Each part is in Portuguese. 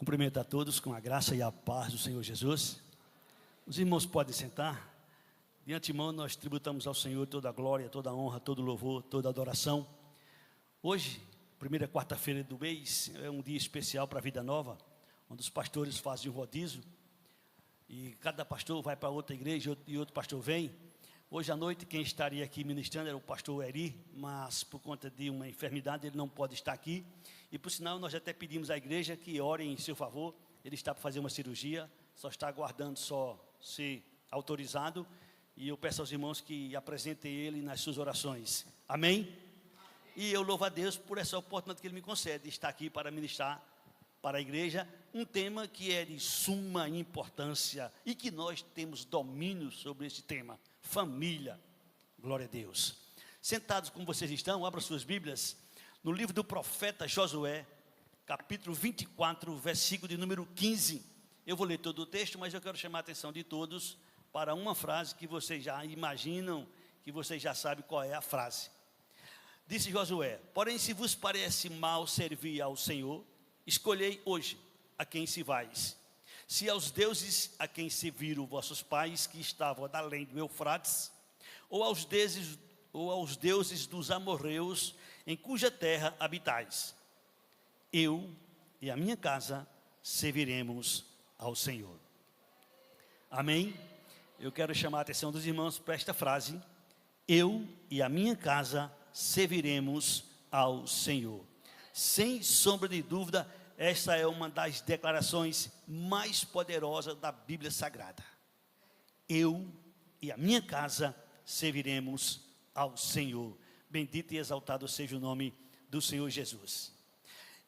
Cumprimento a todos com a graça e a paz do Senhor Jesus. Os irmãos podem sentar. De antemão nós tributamos ao Senhor toda a glória, toda a honra, todo o louvor, toda a adoração. Hoje, primeira quarta-feira do mês, é um dia especial para a Vida Nova, onde os pastores fazem um rodízio. E cada pastor vai para outra igreja e outro pastor vem. Hoje à noite quem estaria aqui ministrando era o pastor Eri, mas por conta de uma enfermidade ele não pode estar aqui. E por sinal nós até pedimos à igreja que orem em seu favor. Ele está para fazer uma cirurgia, só está aguardando só ser autorizado. E eu peço aos irmãos que apresentem ele nas suas orações. Amém? E eu louvo a Deus por essa oportunidade que ele me concede de estar aqui para ministrar para a igreja um tema que é de suma importância e que nós temos domínio sobre esse tema: família. Glória a Deus. Sentados como vocês estão, abram suas Bíblias no livro do profeta Josué, capítulo 24, versículo de número 15. Eu vou ler todo o texto, mas eu quero chamar a atenção de todos para uma frase que vocês já imaginam, que vocês já sabem qual é a frase. Disse Josué: porém, se vos parece mal servir ao Senhor, escolhei hoje a quem se vais. Se aos deuses a quem serviram vossos pais, que estavam além do Eufrates, ou aos deuses dos amorreus, em cuja terra habitais, eu e a minha casa serviremos ao Senhor. Amém? Eu quero chamar a atenção dos irmãos para esta frase: eu e a minha casa serviremos ao Senhor. Sem sombra de dúvida, esta é uma das declarações mais poderosas da Bíblia Sagrada. Eu e a minha casa serviremos ao Senhor. Bendito e exaltado seja o nome do Senhor Jesus.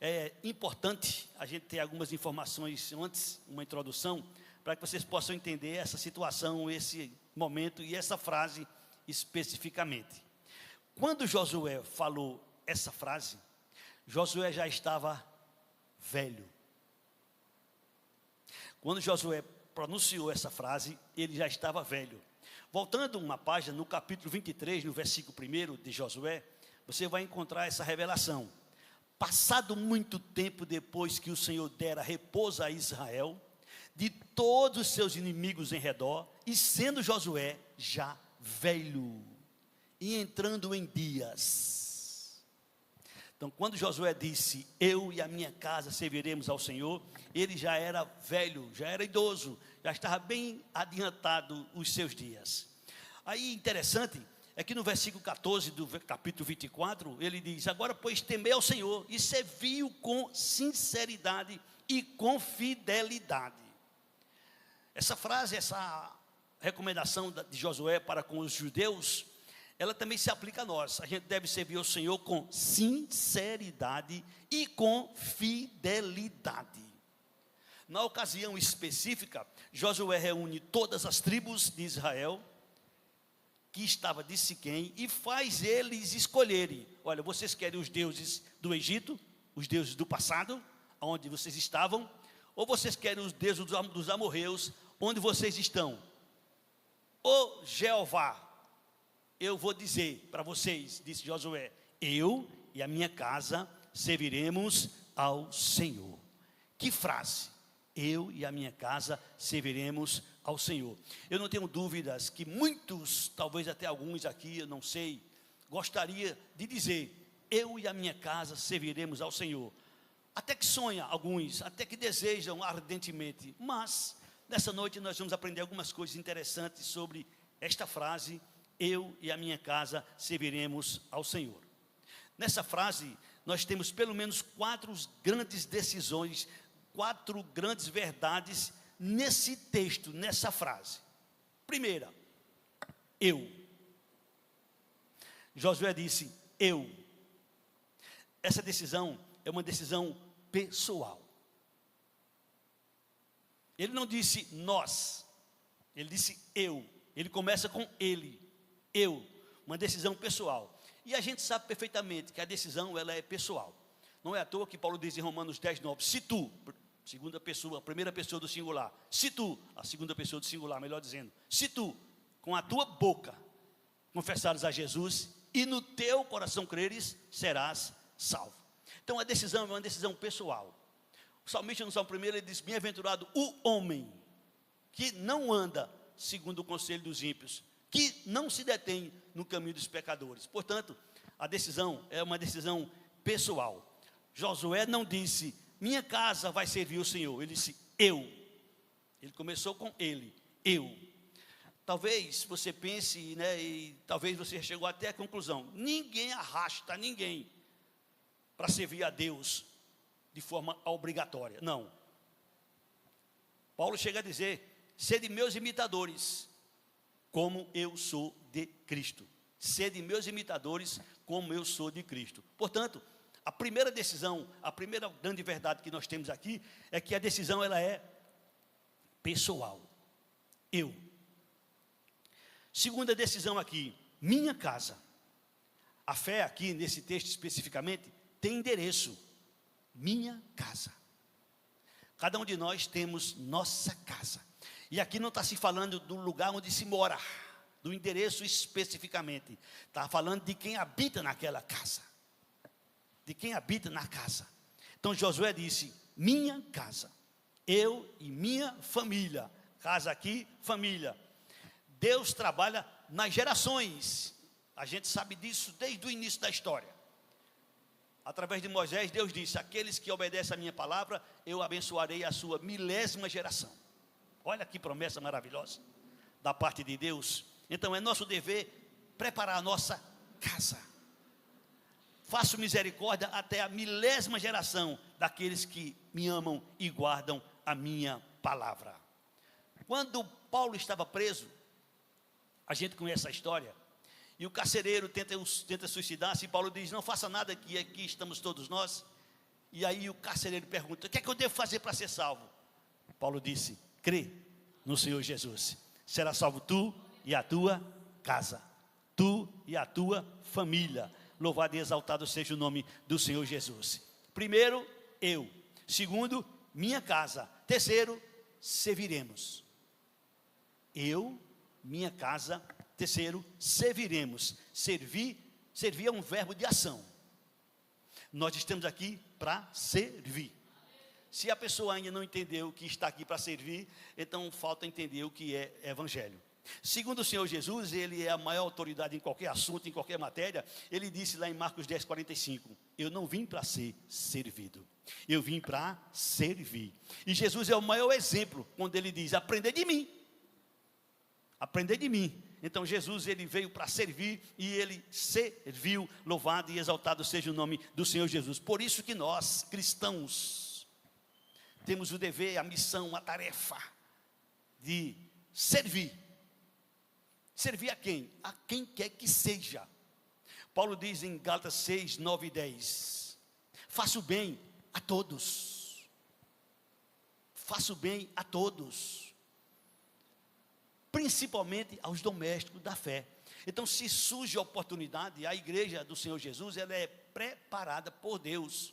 É importante a gente ter algumas informações antes, uma introdução, para que vocês possam entender essa situação, esse momento e essa frase especificamente. Quando Josué falou essa frase, Josué já estava velho. Quando Josué pronunciou essa frase, ele já estava velho. Voltando uma página, no capítulo 23, no versículo 1 de Josué, você vai encontrar essa revelação. Passado muito tempo depois que o Senhor dera repouso a Israel, de todos os seus inimigos em redor, e sendo Josué já velho, e entrando em dias. Então, quando Josué disse, eu e a minha casa serviremos ao Senhor, ele já era velho, já era idoso, já estava bem adiantado os seus dias. Aí, interessante, é que no versículo 14 do capítulo 24, ele diz, agora, pois, temei ao Senhor, e serviu com sinceridade e com fidelidade. Essa frase, essa recomendação de Josué para com os judeus, ela também se aplica a nós. A gente deve servir ao Senhor com sinceridade e com fidelidade. Na ocasião específica, Josué reúne todas as tribos de Israel, que estava de Siquém, e faz eles escolherem. Olha, vocês querem os deuses do Egito, os deuses do passado, onde vocês estavam, ou vocês querem os deuses dos amorreus, onde vocês estão? Ô Jeová, eu vou dizer para vocês, disse Josué, eu e a minha casa serviremos ao Senhor. Que frase! Eu e a minha casa serviremos ao Senhor. Eu não tenho dúvidas que muitos, talvez até alguns aqui, eu não sei, gostaria de dizer, eu e a minha casa serviremos ao Senhor. Até que sonha alguns, até que desejam ardentemente, mas nessa noite nós vamos aprender algumas coisas interessantes sobre esta frase, eu e a minha casa serviremos ao Senhor. Nessa frase, nós temos pelo menos 4 grandes decisões, 4 grandes verdades nesse texto, nessa frase. Primeira, eu. Josué disse, eu. Essa decisão é uma decisão pessoal. Ele não disse nós, ele disse eu. Ele começa com ele. Eu, uma decisão pessoal. E a gente sabe perfeitamente que a decisão ela é pessoal. Não é à toa que Paulo diz em Romanos 10, 9, se tu, segunda pessoa, a primeira pessoa do singular, se tu, a segunda pessoa do singular, melhor dizendo, se tu, com a tua boca, confessares a Jesus e no teu coração creres, serás salvo. Então a decisão é uma decisão pessoal. O salmista no Salmo 1, ele diz: bem-aventurado o homem que não anda segundo o conselho dos ímpios, que não se detém no caminho dos pecadores. Portanto, a decisão é uma decisão pessoal. Josué não disse: minha casa vai servir o Senhor. Ele disse: eu. Ele começou com ele, eu. Talvez você pense, né, e talvez você chegou até a conclusão: ninguém arrasta ninguém para servir a Deus de forma obrigatória. Não. Paulo chega a dizer: sede meus imitadores, como eu sou de Cristo. Sede meus imitadores, como eu sou de Cristo. Portanto, a primeira decisão, a primeira grande verdade que nós temos aqui, é que a decisão ela é pessoal. Eu. Segunda decisão aqui, minha casa. A fé aqui, nesse texto especificamente, tem endereço. Minha casa. Cada um de nós temos nossa casa. E aqui não está se falando do lugar onde se mora, do endereço especificamente. Está falando de quem habita naquela casa. De quem habita na casa. Então Josué disse: minha casa. Eu e minha família. Casa aqui, família. Deus trabalha nas gerações. A gente sabe disso desde o início da história. Através de Moisés, Deus disse: aqueles que obedecem a minha palavra, eu abençoarei a sua milésima geração. Olha que promessa maravilhosa da parte de Deus. Então é nosso dever preparar a nossa casa. Faço misericórdia até a milésima geração daqueles que me amam e guardam a minha palavra. Quando Paulo estava preso, a gente conhece a história, e o carcereiro tenta suicidar-se, e Paulo diz: não faça nada, que aqui estamos todos nós. E aí o carcereiro pergunta: o que é que eu devo fazer para ser salvo? Paulo disse: crê no Senhor Jesus, será salvo tu e a tua casa, tu e a tua família. Louvado e exaltado seja o nome do Senhor Jesus. Primeiro, eu. Segundo, minha casa. Terceiro, serviremos. Eu, minha casa. Terceiro, serviremos. Servir é um verbo de ação. Nós estamos aqui para servir. Se a pessoa ainda não entendeu que está aqui para servir, então falta entender o que é evangelho. Segundo o Senhor Jesus, ele é a maior autoridade em qualquer assunto, em qualquer matéria. Ele disse lá em Marcos 10:45, eu não vim para ser servido, eu vim para servir. E Jesus é o maior exemplo, quando ele diz: aprender de mim. Aprender de mim. Então Jesus, ele veio para servir e ele serviu. Louvado e exaltado seja o nome do Senhor Jesus. Por isso que nós, cristãos, temos o dever, a missão, a tarefa de servir. Servir a quem? A quem quer que seja. Paulo diz em Gálatas 6, 9 e 10: faça o bem a todos. Faça o bem a todos. Principalmente aos domésticos da fé. Então, se surge a oportunidade, a igreja do Senhor Jesus, ela é preparada por Deus.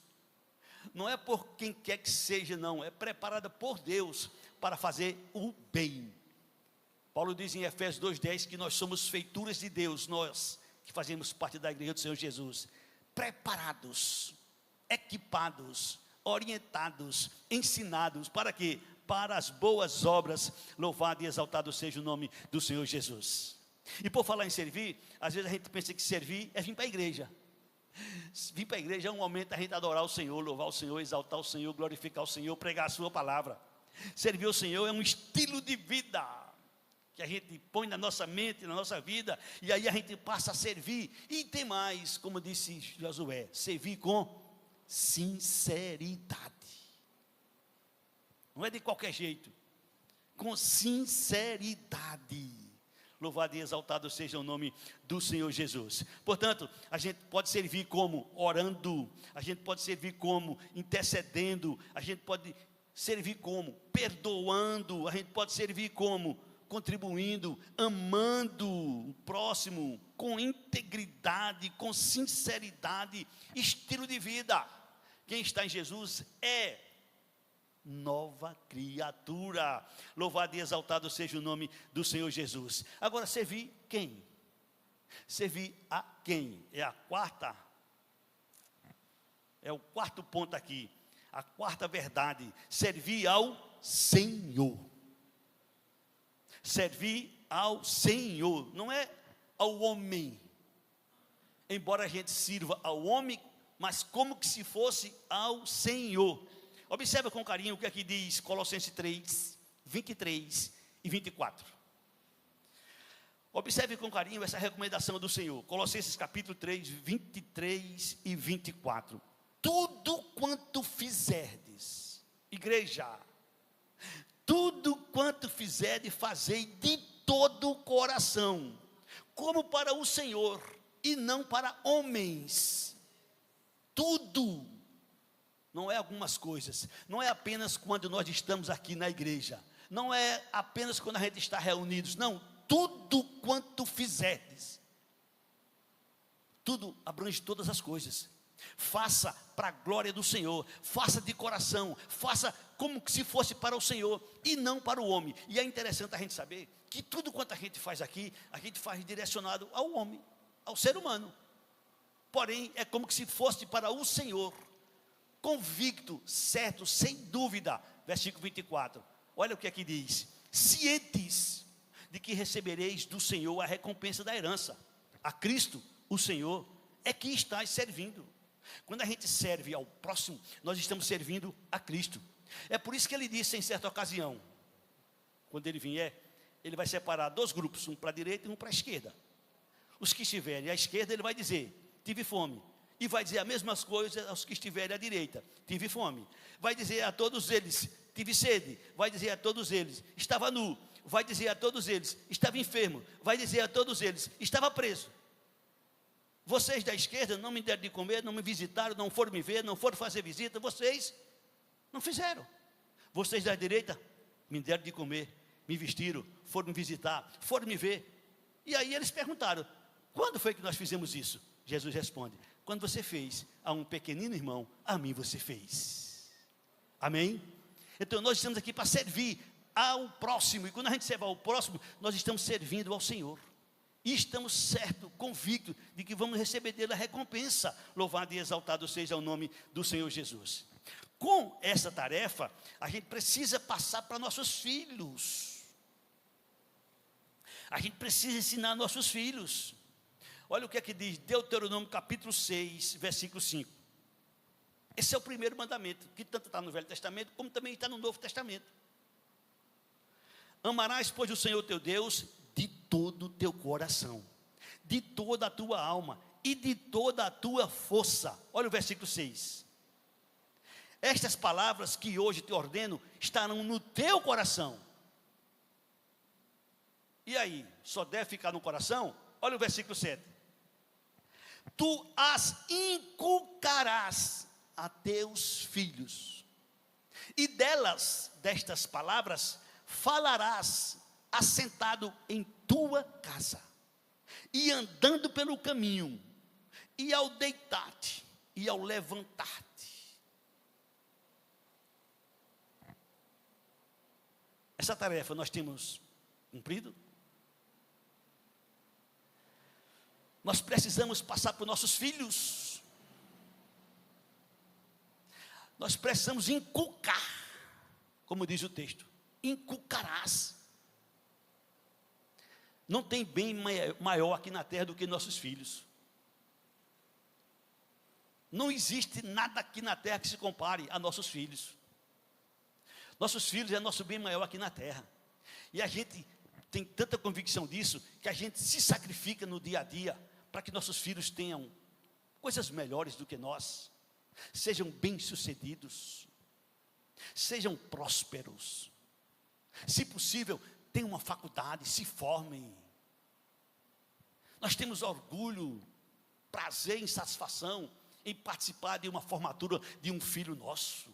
Não é por quem quer que seja, não. É preparada por Deus para fazer o bem. Paulo diz em Efésios 2:10 que nós somos feituras de Deus, nós que fazemos parte da igreja do Senhor Jesus, preparados, equipados, orientados, ensinados, para quê? Para as boas obras. Louvado e exaltado seja o nome do Senhor Jesus. E por falar em servir, às vezes a gente pensa que servir é vir para a igreja. Vir para a igreja é um momento da gente adorar o Senhor, louvar o Senhor, exaltar o Senhor, glorificar o Senhor, pregar a sua palavra. Servir o Senhor é um estilo de vida que a gente põe na nossa mente, na nossa vida, e aí a gente passa a servir. E tem mais, como disse Josué, servir com sinceridade. Não é de qualquer jeito, com sinceridade. Louvado e exaltado seja o nome do Senhor Jesus. Portanto, a gente pode servir como orando, a gente pode servir como intercedendo, a gente pode servir como perdoando, a gente pode servir como contribuindo, amando o próximo, com integridade, com sinceridade, estilo de vida. Quem está em Jesus é nova criatura. Louvado e exaltado seja o nome do Senhor Jesus. Agora, servir quem? Servir a quem? É o quarto ponto aqui. A quarta verdade: servir ao Senhor. Servir ao Senhor, não é ao homem. Embora a gente sirva ao homem, mas como que se fosse ao Senhor. Observa com carinho o que aqui diz Colossenses 3, 23 e 24. Observe com carinho essa recomendação do Senhor. Colossenses capítulo 3, 23 e 24. Tudo quanto fizerdes, igreja, tudo quanto fizerdes, fazei de todo o coração, como para o Senhor e não para homens. Tudo, não é algumas coisas, não é apenas quando nós estamos aqui na igreja, não é apenas quando a gente está reunidos, não, tudo quanto fizerdes, tudo abrange todas as coisas. Faça para a glória do Senhor, faça de coração, faça como se fosse para o Senhor e não para o homem. E é interessante a gente saber que tudo quanto a gente faz aqui, a gente faz direcionado ao homem, ao ser humano. Porém, é como se fosse para o Senhor, convicto, certo, sem dúvida. Versículo 24, olha o que aqui diz: cientes de que recebereis do Senhor a recompensa da herança. A Cristo, o Senhor, é que estáis servindo. Quando a gente serve ao próximo, nós estamos servindo a Cristo. É por isso que ele disse em certa ocasião, quando ele vier, ele vai separar dois grupos, um para a direita e um para a esquerda. Os que estiverem à esquerda, ele vai dizer: tive fome. E vai dizer as mesmas coisas aos que estiverem à direita: tive fome. Vai dizer a todos eles: tive sede. Vai dizer a todos eles: estava nu. Vai dizer a todos eles: estava enfermo. Vai dizer a todos eles: estava preso. Vocês da esquerda não me deram de comer, não me visitaram, não foram me ver, não foram fazer visita, vocês não fizeram. Vocês da direita me deram de comer, me vestiram, foram me visitar, foram me ver. E aí eles perguntaram: quando foi que nós fizemos isso? Jesus responde: quando você fez a um pequenino irmão, a mim você fez. Amém? Então nós estamos aqui para servir ao próximo, e quando a gente serve ao próximo, nós estamos servindo ao Senhor. E estamos certos, convictos de que vamos receber dele a recompensa. Louvado e exaltado seja o nome do Senhor Jesus. Com essa tarefa, a gente precisa passar para nossos filhos. A gente precisa ensinar nossos filhos. Olha o que é que diz Deuteronômio capítulo 6, versículo 5. Esse é o primeiro mandamento, que tanto está no Velho Testamento, como também está no Novo Testamento. Amarás, pois, o Senhor teu Deus de todo o teu coração, de toda a tua alma e de toda a tua força. Olha o versículo 6. Estas palavras que hoje te ordeno estarão no teu coração. E aí, só deve ficar no coração? Olha o versículo 7. Tu as inculcarás a teus filhos, e destas palavras, falarás assentado em tua casa, e andando pelo caminho, e ao deitar-te, e ao levantar-te. Essa tarefa nós temos cumprido? Nós precisamos passar para os nossos filhos. Nós precisamos inculcar, como diz o texto, inculcarás. Não tem bem maior aqui na terra do que nossos filhos. Não existe nada aqui na terra que se compare a nossos filhos. Nossos filhos é nosso bem maior aqui na terra. E a gente tem tanta convicção disso, que a gente se sacrifica no dia a dia, para que nossos filhos tenham coisas melhores do que nós. Sejam bem-sucedidos, sejam prósperos. Se possível, tenham uma faculdade, se formem. Nós temos orgulho, prazer e satisfação em participar de uma formatura de um filho nosso.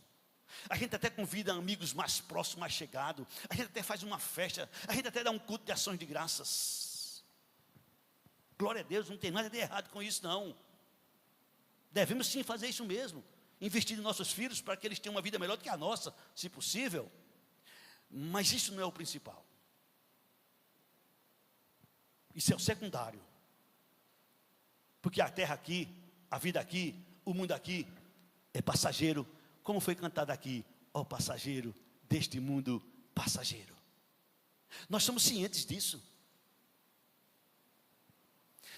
A gente até convida amigos mais próximos, mais chegados. A gente até faz uma festa. A gente até dá um culto de ações de graças. Glória a Deus, não tem nada de errado com isso não. Devemos sim fazer isso mesmo. Investir em nossos filhos para que eles tenham uma vida melhor do que a nossa, se possível. Mas isso não é o principal. Isso é o secundário. Porque a terra aqui, a vida aqui, o mundo aqui é passageiro, como foi cantado aqui, ó passageiro deste mundo passageiro. Nós somos cientes disso.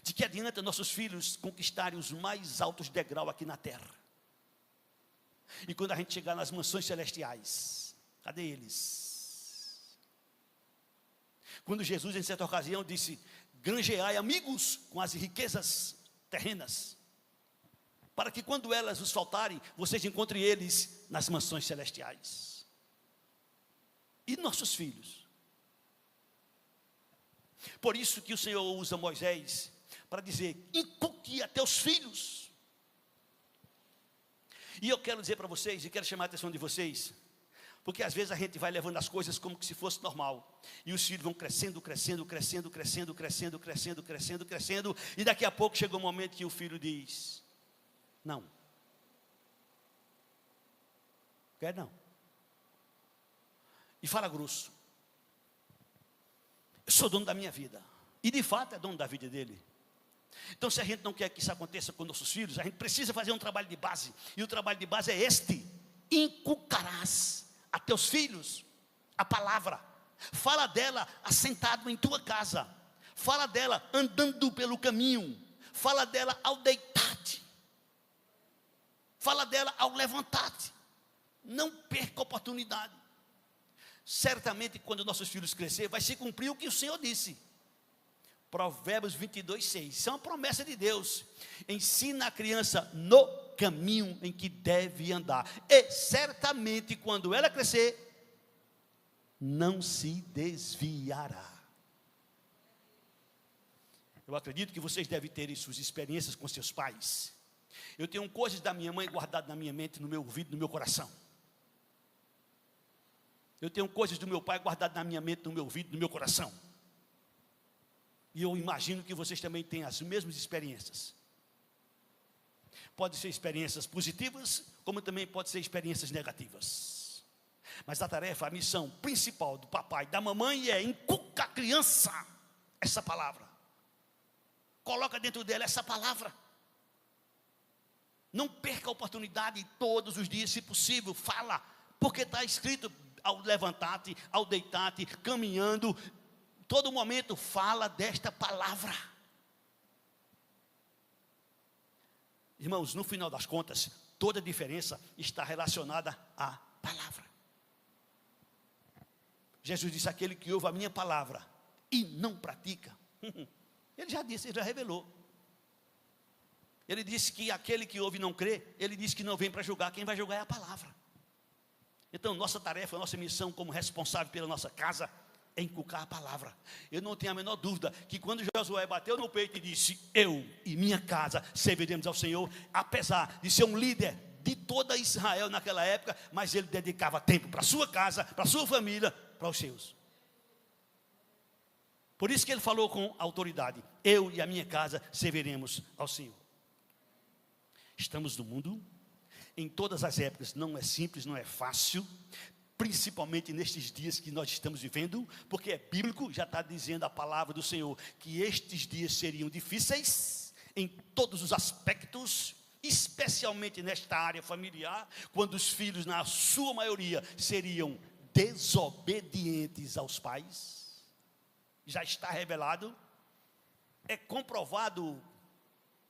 De que adianta nossos filhos conquistarem os mais altos degraus aqui na terra. E quando a gente chegar nas mansões celestiais, cadê eles? Quando Jesus, em certa ocasião, disse: granjeai amigos com as riquezas terrenas, para que quando elas vos faltarem, vocês encontrem eles nas mansões celestiais. E nossos filhos? Por isso que o Senhor usa Moisés para dizer: inculque a teus filhos. E eu quero dizer para vocês, e quero chamar a atenção de vocês, porque às vezes a gente vai levando as coisas como que se fosse normal, e os filhos vão crescendo, crescendo, crescendo, crescendo, crescendo, crescendo, crescendo, crescendo, e daqui a pouco chega um momento que o filho diz: não, quer não. E fala grosso: eu sou dono da minha vida. E de fato é dono da vida dele. Então, se a gente não quer que isso aconteça com nossos filhos, a gente precisa fazer um trabalho de base. E o trabalho de base é este: inculcarás a teus filhos a palavra. Fala dela assentado em tua casa. Fala dela andando pelo caminho. Fala dela ao deitar-te. Fala dela ao levantar-te. Não perca a oportunidade. Certamente, quando nossos filhos crescer, vai se cumprir o que o Senhor disse. Provérbios 22, 6. Isso é uma promessa de Deus. Ensina a criança no caminho em que deve andar. E certamente, quando ela crescer, não se desviará. Eu acredito que vocês devem ter suas experiências com seus pais. Eu tenho coisas da minha mãe guardadas na minha mente, no meu ouvido, no meu coração. Eu tenho coisas do meu pai guardadas na minha mente, no meu ouvido, no meu coração. E eu imagino que vocês também têm as mesmas experiências. Pode ser experiências positivas, como também pode ser experiências negativas. Mas a tarefa, a missão principal do papai e da mamãe é inculcar a criança essa palavra. Coloca dentro dela essa palavra. Não perca a oportunidade todos os dias, se possível, fala. Porque está escrito: ao levantar-te, ao deitar-te, caminhando, todo momento fala desta palavra. Irmãos, no final das contas, toda a diferença está relacionada à palavra. Jesus disse: aquele que ouve a minha palavra e não pratica. Ele já disse, ele já revelou. Ele disse que aquele que ouve e não crê, ele disse que não vem para julgar, quem vai julgar é a palavra. Então, nossa tarefa, nossa missão como responsável pela nossa casa é inculcar a palavra. Eu não tenho a menor dúvida que quando Josué bateu no peito e disse: eu e minha casa serviremos ao Senhor, apesar de ser um líder de toda Israel naquela época, mas ele dedicava tempo para a sua casa, para a sua família, para os seus. Por isso que ele falou com autoridade: eu e a minha casa serviremos ao Senhor. Estamos no mundo, em todas as épocas, não é simples, não é fácil, principalmente nestes dias que nós estamos vivendo, porque é bíblico, já está dizendo a palavra do Senhor, que estes dias seriam difíceis, em todos os aspectos, especialmente nesta área familiar, quando os filhos, na sua maioria, seriam desobedientes aos pais. Já está revelado, é comprovado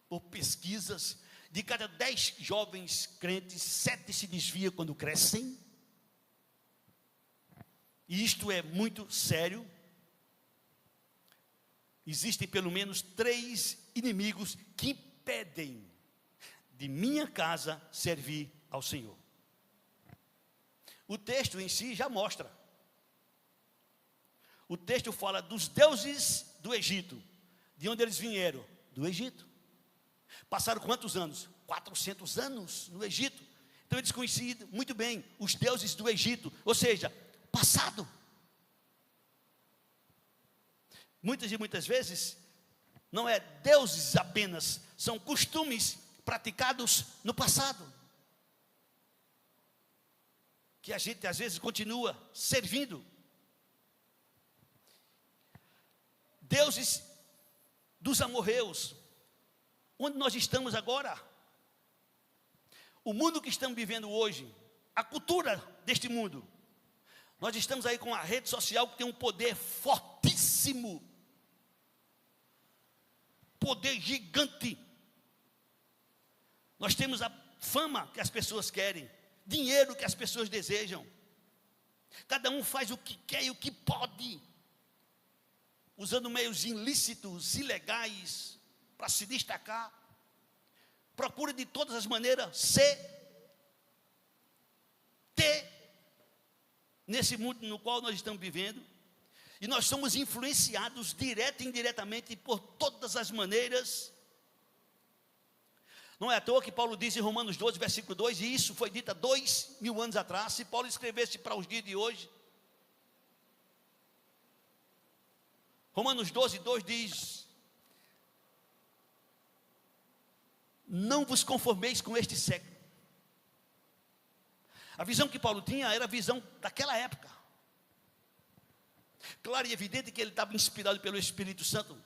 por pesquisas. De cada 10 jovens crentes, 7 se desviam quando crescem. E isto é muito sério. Existem pelo menos 3 inimigos que impedem de minha casa servir ao Senhor. O texto em si já mostra. O texto fala dos deuses do Egito. De onde eles vieram? Do Egito. Passaram quantos anos? 400 anos no Egito. Então eles conheciam muito bem os deuses do Egito, ou seja, passado. Muitas e muitas vezes, não é deuses apenas, são costumes praticados no passado, que a gente às vezes continua servindo. Deuses dos amorreus, onde nós estamos agora. O mundo que estamos vivendo hoje, a cultura deste mundo. Nós estamos aí com a rede social que tem um poder fortíssimo, poder gigante. Nós temos a fama que as pessoas querem, dinheiro que as pessoas desejam. Cada um faz o que quer e o que pode, usando meios ilícitos, ilegais, para se destacar. Procura de todas as maneiras ter, nesse mundo no qual nós estamos vivendo. E nós somos influenciados direta e indiretamente por todas as maneiras. Não é à toa que Paulo diz em Romanos 12, versículo 2, e isso foi dito há 2000 anos atrás. Se Paulo escrevesse para os dias de hoje, Romanos 12, 2 diz: não vos conformeis com este século. A visão que Paulo tinha era a visão daquela época. Claro e evidente que ele estava inspirado pelo Espírito Santo,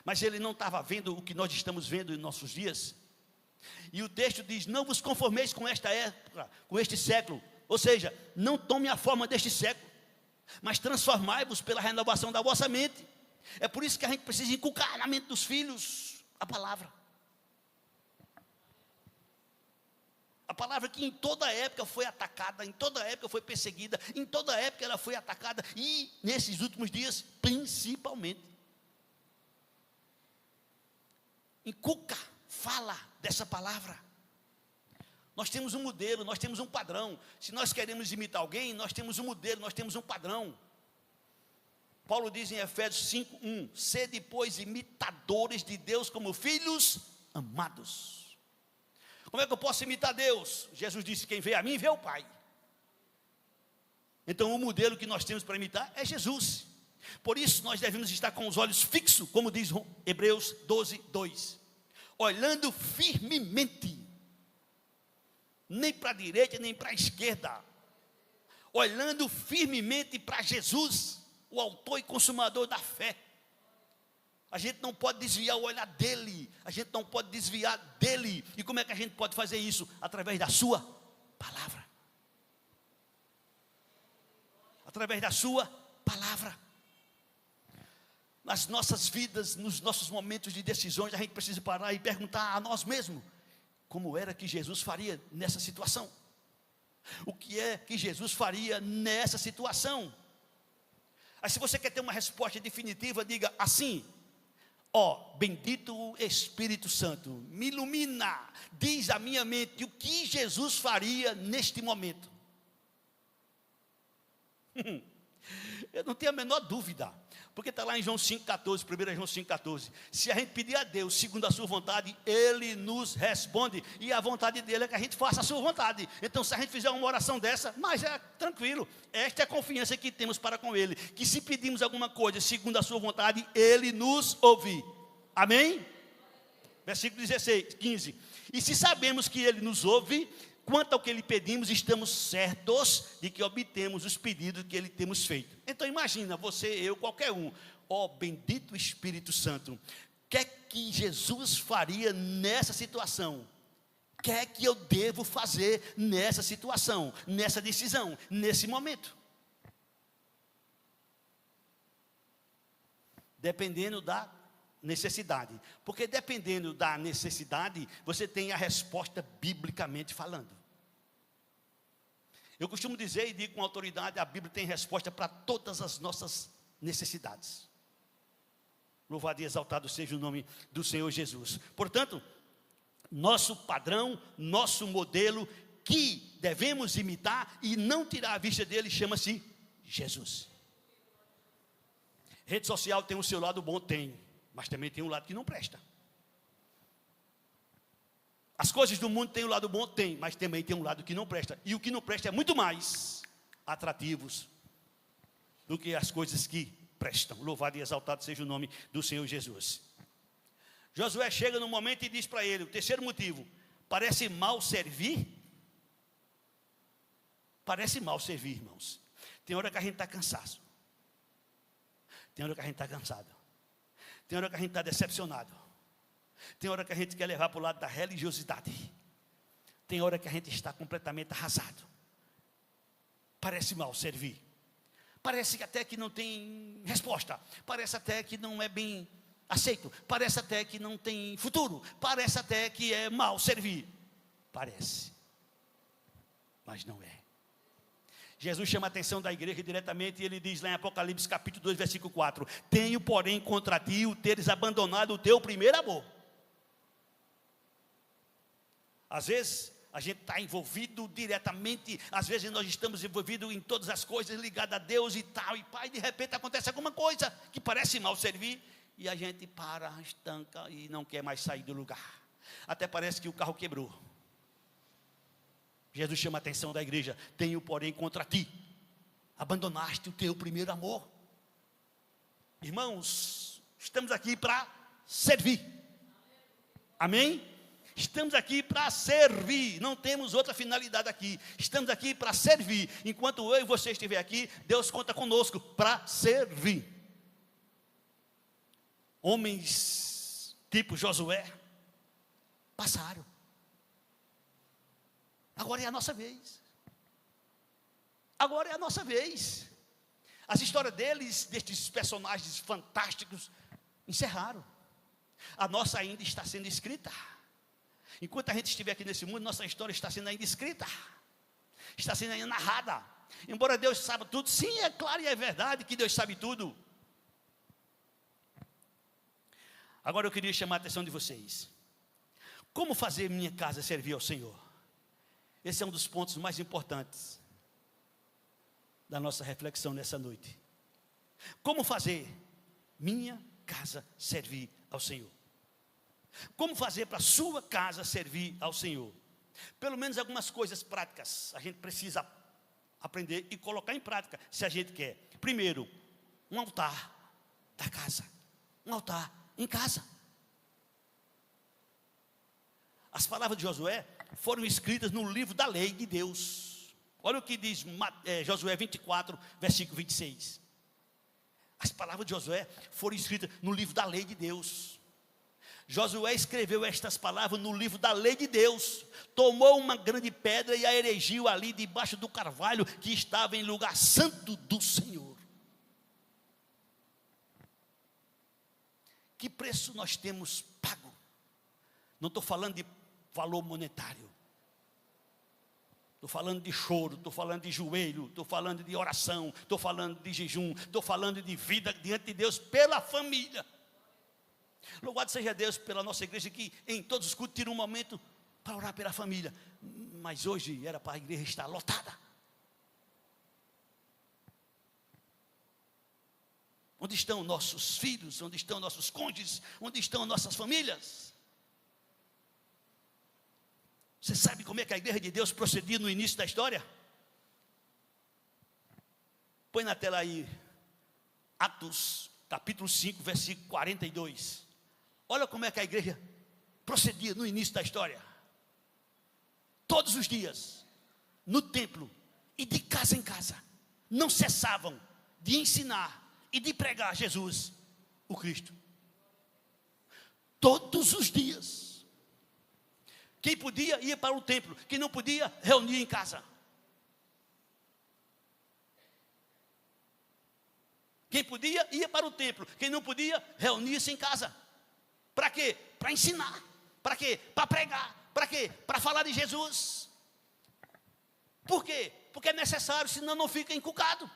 mas ele não estava vendo o que nós estamos vendo em nossos dias. E o texto diz: não vos conformeis com esta época, com este século. Ou seja, não tome a forma deste século, mas transformai-vos pela renovação da vossa mente. É por isso que a gente precisa inculcar na mente dos filhos a palavra. A palavra que em toda época foi atacada, em toda época foi perseguida, em toda época ela foi atacada, e nesses últimos dias, principalmente. Inculca, fala dessa palavra. Nós temos um modelo, nós temos um padrão. Se nós queremos imitar alguém, nós temos um modelo, nós temos um padrão. Paulo diz em Efésios 5:1: sede, pois, imitadores de Deus como filhos amados. Como é que eu posso imitar Deus? Jesus disse: quem vê a mim, vê o Pai. Então o modelo que nós temos para imitar é Jesus. Por isso nós devemos estar com os olhos fixos, como diz Hebreus 12, 2. Olhando firmemente, nem para a direita, nem para a esquerda. Olhando firmemente para Jesus, o autor e consumador da fé. A gente não pode desviar o olhar dele. A gente não pode desviar dele. E como é que a gente pode fazer isso? Através da sua palavra. Através da sua palavra. Nas nossas vidas, nos nossos momentos de decisões, a gente precisa parar e perguntar a nós mesmos: como era que Jesus faria nessa situação? O que é que Jesus faria nessa situação? Aí, se você quer ter uma resposta definitiva, diga assim: ó, bendito o Espírito Santo, me ilumina, diz a minha mente o que Jesus faria neste momento. Eu não tenho a menor dúvida, porque está lá em João 5,14, 1 João 5,14. Se a gente pedir a Deus segundo a sua vontade, Ele nos responde. E a vontade dele é que a gente faça a sua vontade. Então, se a gente fizer uma oração dessa, mas é tranquilo. Esta é a confiança que temos para com Ele, que se pedimos alguma coisa segundo a sua vontade, Ele nos ouve. Amém? Versículo 16, 15. E se sabemos que Ele nos ouve, quanto ao que lhe pedimos, estamos certos de que obtemos os pedidos que Ele temos feito. Então imagina, você, eu, qualquer um: ó bendito Espírito Santo, o que é que Jesus faria nessa situação? O que é que eu devo fazer nessa situação, nessa decisão, nesse momento? Dependendo da necessidade. Porque dependendo da necessidade, você tem a resposta biblicamente falando. Eu costumo dizer e digo com autoridade: a Bíblia tem resposta para todas as nossas necessidades. Louvado e exaltado seja o nome do Senhor Jesus. Portanto, nosso padrão, nosso modelo que devemos imitar e não tirar a vista dele, chama-se Jesus. Rede social tem o seu lado bom? Tem. Mas também tem um lado que não presta. As coisas do mundo têm um lado bom? Tem, mas também tem um lado que não presta. E o que não presta é muito mais atrativos do que as coisas que prestam. Louvado e exaltado seja o nome do Senhor Jesus. Josué chega no momento e diz para ele, o terceiro motivo: parece mal servir? Parece mal servir, irmãos. Tem hora que a gente está cansado. Tem hora que a gente está cansado. Tem hora que a gente está decepcionado. Tem hora que a gente quer levar para o lado da religiosidade. Tem hora que a gente está completamente arrasado. parece mal servir. Parece que até que não tem resposta. Parece até que não é bem aceito. Parece até que não tem futuro. Parece até que é mal servir. Parece. Mas não é. Jesus chama a atenção da igreja diretamente e ele diz lá em Apocalipse capítulo 2, versículo 4: tenho, porém, contra ti o teres abandonado o teu primeiro amor. Às vezes a gente está envolvido diretamente, às vezes nós estamos envolvidos em todas as coisas, ligados a Deus e tal, e pai, de repente acontece alguma coisa que parece mal servir, e a gente para, estanca e não quer mais sair do lugar. Até parece que o carro quebrou. Jesus chama a atenção da igreja: tenho, porém, contra ti, abandonaste o teu primeiro amor. Irmãos, estamos aqui para servir. Amém? Estamos aqui para servir, não temos outra finalidade aqui. Estamos aqui para servir. Enquanto eu e você estiver aqui, Deus conta conosco para servir. Homens tipo Josué passaram. Agora é a nossa vez. Agora é a nossa vez. As histórias deles, destes personagens fantásticos, encerraram. A nossa ainda está sendo escrita. Enquanto a gente estiver aqui nesse mundo, nossa história está sendo ainda escrita, está sendo ainda narrada. Embora Deus saiba tudo, sim, é claro e é verdade que Deus sabe tudo. Agora eu queria chamar a atenção de vocês. Como fazer minha casa servir ao Senhor? Esse é um dos pontos mais importantes da nossa reflexão nessa noite. Como fazer minha casa servir ao Senhor? Como fazer para a sua casa servir ao Senhor? Pelo menos algumas coisas práticas a gente precisa aprender e colocar em prática, se a gente quer. Primeiro, um altar da casa. Um altar em casa. As palavras de Josué foram escritas no livro da lei de Deus. Olha o que diz Josué 24, versículo 26. As palavras de Josué foram escritas no livro da lei de Deus. Josué escreveu estas palavras no livro da lei de Deus. Tomou uma grande pedra e a erigiu ali debaixo do carvalho que estava em lugar santo do Senhor. Que preço nós temos pago? Não estou falando de valor monetário. Estou falando de choro, estou falando de joelho, estou falando de oração, estou falando de jejum, estou falando de vida diante de Deus pela família. Louvado seja Deus pela nossa igreja que em todos os cultos tira um momento para orar pela família. Mas hoje era para a igreja estar lotada. Onde estão nossos filhos? Onde estão nossos cônjuges? Onde estão nossas famílias? Você sabe como é que a igreja de Deus procedia no início da história? Põe na tela aí, Atos, capítulo 5, versículo 42. Olha como é que a igreja procedia no início da história. Todos os dias, no templo e de casa em casa, não cessavam de ensinar e de pregar Jesus, o Cristo. Todos os dias. Quem podia ia para o templo, quem não podia, reunia em casa. Quem podia, ia para o templo. Quem não podia, reunia-se em casa. Para quê? Para ensinar. Para quê? Para pregar. Para quê? Para falar de Jesus. Por quê? Porque é necessário, senão não fica encucado.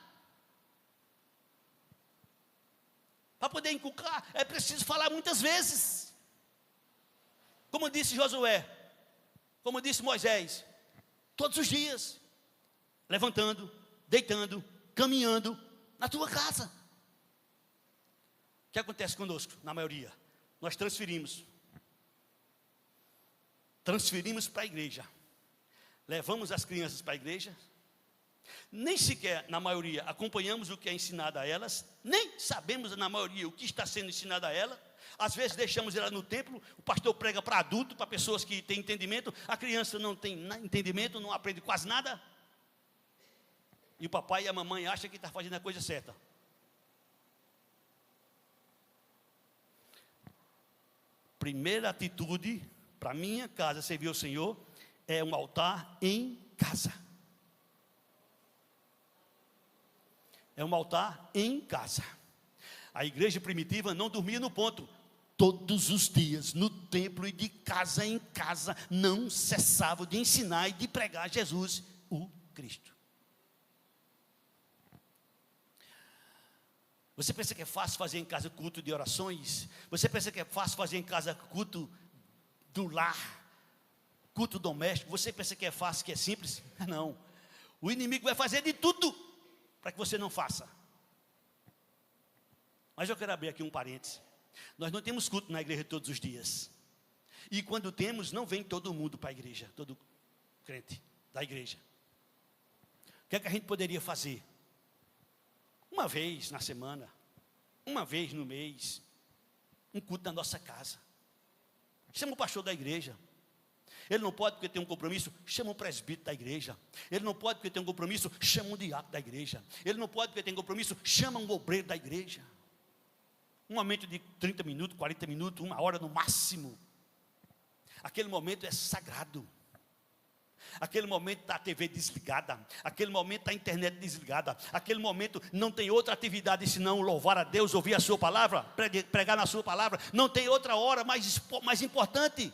Para poder encucar, é preciso falar muitas vezes. Como disse Josué, como disse Moisés, todos os dias, levantando, deitando, caminhando na tua casa. O que acontece conosco, na maioria? Nós transferimos para a igreja, levamos as crianças para a igreja, nem sequer, na maioria, acompanhamos o que é ensinado a elas, nem sabemos, na maioria, o que está sendo ensinado a elas. Às vezes deixamos ela no templo, o pastor prega para adulto, para pessoas que têm entendimento, a criança não tem entendimento, não aprende quase nada, e o papai e a mamãe acham que está fazendo a coisa certa. Primeira atitude para minha casa servir ao Senhor é um altar em casa. é um altar em casa. A igreja primitiva não dormia no ponto. Todos os dias, no templo e de casa em casa, não cessavam de ensinar e de pregar Jesus, o Cristo. Você pensa que é fácil fazer em casa culto de orações? Você pensa que é fácil fazer em casa culto do lar, culto doméstico? Você pensa que é fácil, que é simples? Não. O inimigo vai fazer de tudo para que você não faça. Mas eu quero abrir aqui um parêntese. Nós não temos culto na igreja todos os dias. E quando temos, não vem todo mundo para a igreja, todo crente da igreja. O que é que a gente poderia fazer? Uma vez na semana, uma vez no mês, um culto na nossa casa. Chama o pastor da igreja. Ele não pode porque tem um compromisso, chama um presbítero da igreja. Ele não pode porque tem um compromisso, chama um diácono da igreja. Ele não pode porque tem um compromisso, chama um obreiro da igreja. Um momento de 30 minutos, 40 minutos, 1 hora no máximo. Aquele momento é sagrado. Aquele momento está a TV desligada. Aquele momento está a internet desligada. Aquele momento não tem outra atividade senão louvar a Deus, ouvir a sua palavra, pregar na sua palavra. Não tem outra hora mais importante.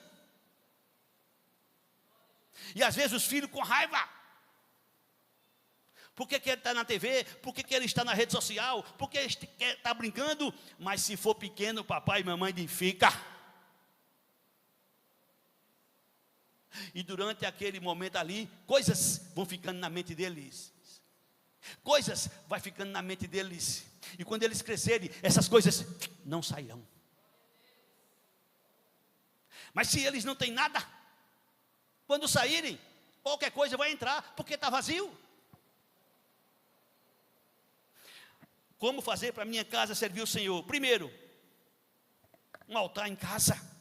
E às vezes os filhos com raiva. Por que ele está na TV? Por que ele está na rede social? Por que ele está brincando? Mas se for pequeno, papai e mamãe diz, fica. E durante aquele momento ali, coisas vão ficando na mente deles. Coisas vão ficando na mente deles. E quando eles crescerem, essas coisas não sairão. Mas se eles não têm nada, quando saírem, qualquer coisa vai entrar, porque está vazio. Como fazer para minha casa servir o Senhor? Primeiro, um altar em casa.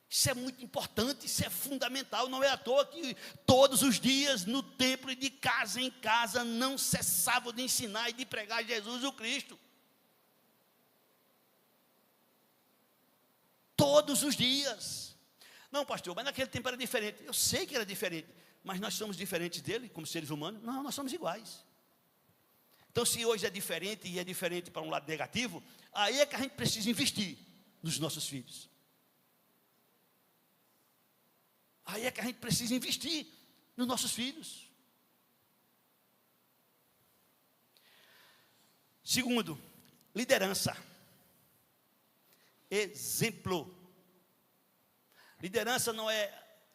Isso é muito importante, isso é fundamental. Não é à toa que todos os dias no templo e de casa em casa não cessavam de ensinar e de pregar Jesus o Cristo. Todos os dias. Não, pastor, mas naquele tempo era diferente. Eu sei que era diferente, mas nós somos diferentes dele como seres humanos? Não, nós somos iguais. Então, se hoje é diferente e é diferente para um lado negativo, aí é que a gente precisa investir nos nossos filhos. Aí é que a gente precisa investir nos nossos filhos. Segundo, liderança. Exemplo. Liderança não é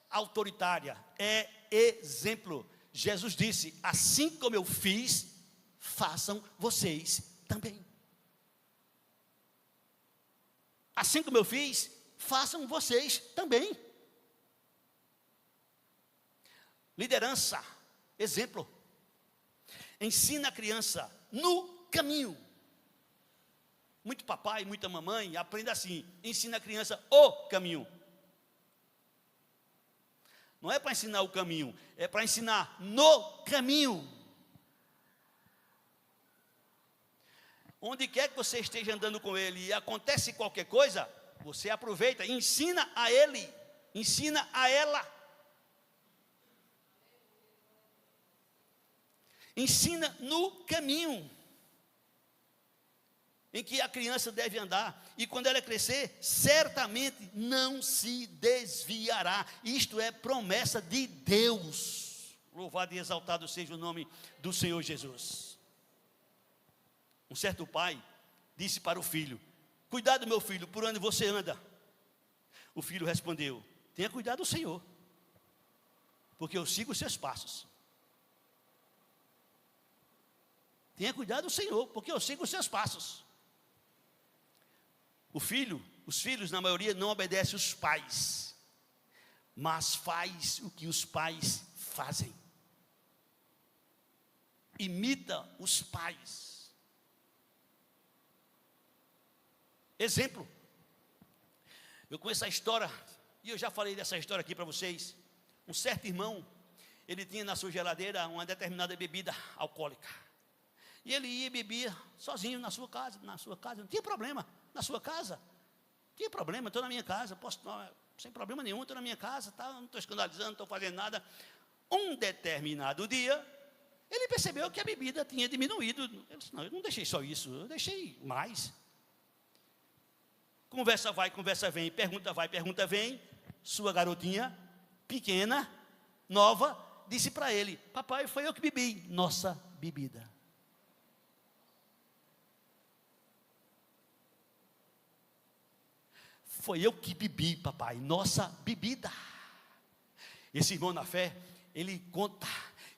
autoritária, é exemplo. Jesus disse, assim como eu fiz, façam vocês também. Assim como eu fiz, façam vocês também. Liderança, exemplo. Ensina a criança no caminho. Muito papai, muita mamãe aprende assim, ensina a criança o caminho. Não é para ensinar o caminho, é para ensinar no caminho. Onde quer que você esteja andando com ele e acontece qualquer coisa, você aproveita e ensina a ele, ensina a ela. Ensina no caminho em que a criança deve andar. E quando ela crescer, certamente não se desviará. Isto é promessa de Deus. Louvado e exaltado seja o nome do Senhor Jesus. Um certo pai disse para o filho, cuidado meu filho, por onde você anda? O filho respondeu, tenha cuidado do Senhor, porque eu sigo os seus passos. Tenha cuidado do Senhor, porque eu sigo os seus passos. Os filhos na maioria não obedecem os pais, mas faz o que os pais fazem. Imita os pais. Exemplo. Eu conheço a história, e eu já falei dessa história aqui para vocês. Um certo irmão, ele tinha na sua geladeira uma determinada bebida alcoólica. E ele ia e bebia sozinho na sua casa, não tinha problema, na sua casa, não tinha problema, estou na minha casa, posso, não, sem problema nenhum, estou na minha casa, tá, não estou escandalizando, não estou fazendo nada. Um determinado dia, ele percebeu que a bebida tinha diminuído. Eu disse, não, eu não deixei só isso, eu deixei mais. Conversa vai, conversa vem, pergunta vai, pergunta vem. Sua garotinha, pequena, nova, disse para ele, papai, foi eu que bebi nossa bebida. Foi eu que bebi, papai, nossa bebida. Esse irmão na fé, ele conta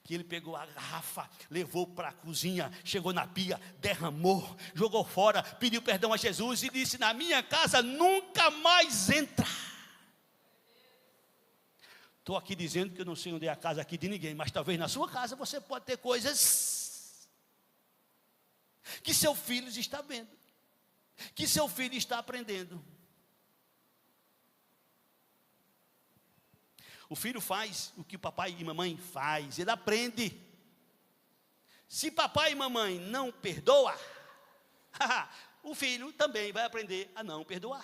que ele pegou a garrafa, levou para a cozinha, chegou na pia, derramou, jogou fora, pediu perdão a Jesus e disse, na minha casa nunca mais entra. Estou aqui dizendo que eu não sei onde é a casa aqui de ninguém, mas talvez na sua casa você pode ter coisas que seu filho está vendo, que seu filho está aprendendo. O filho faz o que o papai e mamãe faz, ele aprende. Se papai e mamãe não perdoam, o filho também vai aprender a não perdoar.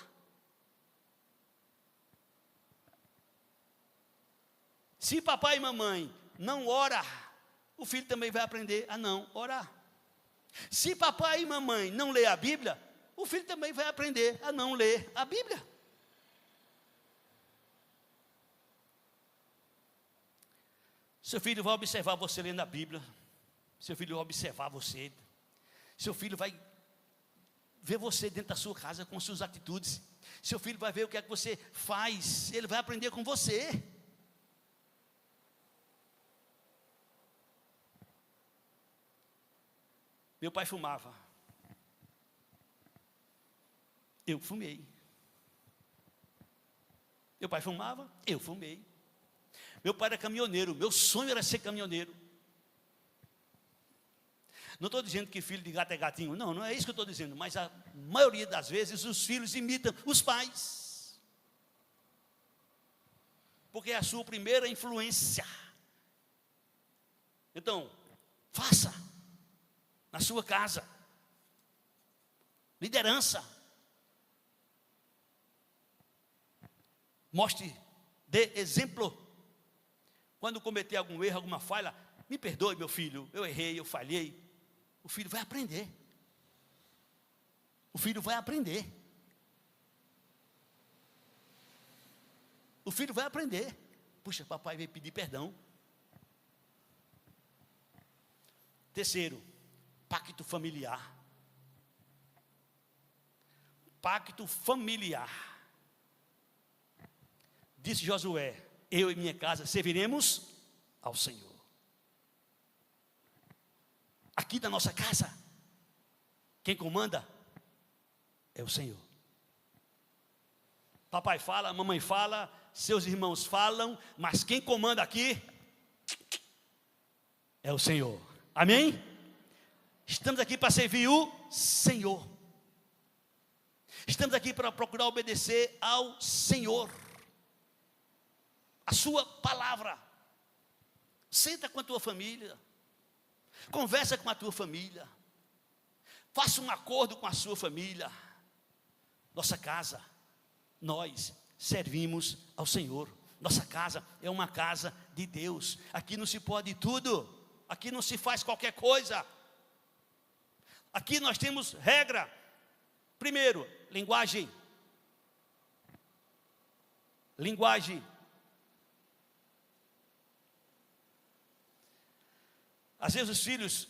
Se papai e mamãe não oram, o filho também vai aprender a não orar. Se papai e mamãe não lê a Bíblia, o filho também vai aprender a não ler a Bíblia. Seu filho vai observar você lendo a Bíblia. Seu filho vai observar você. Seu filho vai ver você dentro da sua casa com suas atitudes. Seu filho vai ver o que é que você faz. Ele vai aprender com você. Meu pai fumava. Eu fumei. Meu pai fumava, eu fumei. Meu pai era caminhoneiro, meu sonho era ser caminhoneiro. Não estou dizendo que filho de gato é gatinho, não, não é isso que eu estou dizendo, mas a maioria das vezes os filhos imitam os pais. Porque é a sua primeira influência. Então, faça na sua casa. Liderança. Mostre, dê exemplo. Quando cometer algum erro, alguma falha, me perdoe, meu filho, eu errei, eu falhei. O filho vai aprender. O filho vai aprender. O filho vai aprender. Puxa, papai veio pedir perdão. Terceiro, pacto familiar. Pacto familiar. Disse Josué, eu e minha casa serviremos ao Senhor. Aqui na nossa casa, quem comanda é o Senhor. Papai fala, mamãe fala, seus irmãos falam, mas quem comanda aqui é o Senhor. Amém? Estamos aqui para servir o Senhor. Estamos aqui para procurar obedecer ao Senhor. A sua palavra. Senta com a tua família. Conversa com a tua família. Faça um acordo com a sua família. Nossa casa, nós servimos ao Senhor. Nossa casa é uma casa de Deus. Aqui não se pode tudo. Aqui não se faz qualquer coisa. Aqui nós temos regra. Primeiro, linguagem. Linguagem. Às vezes os filhos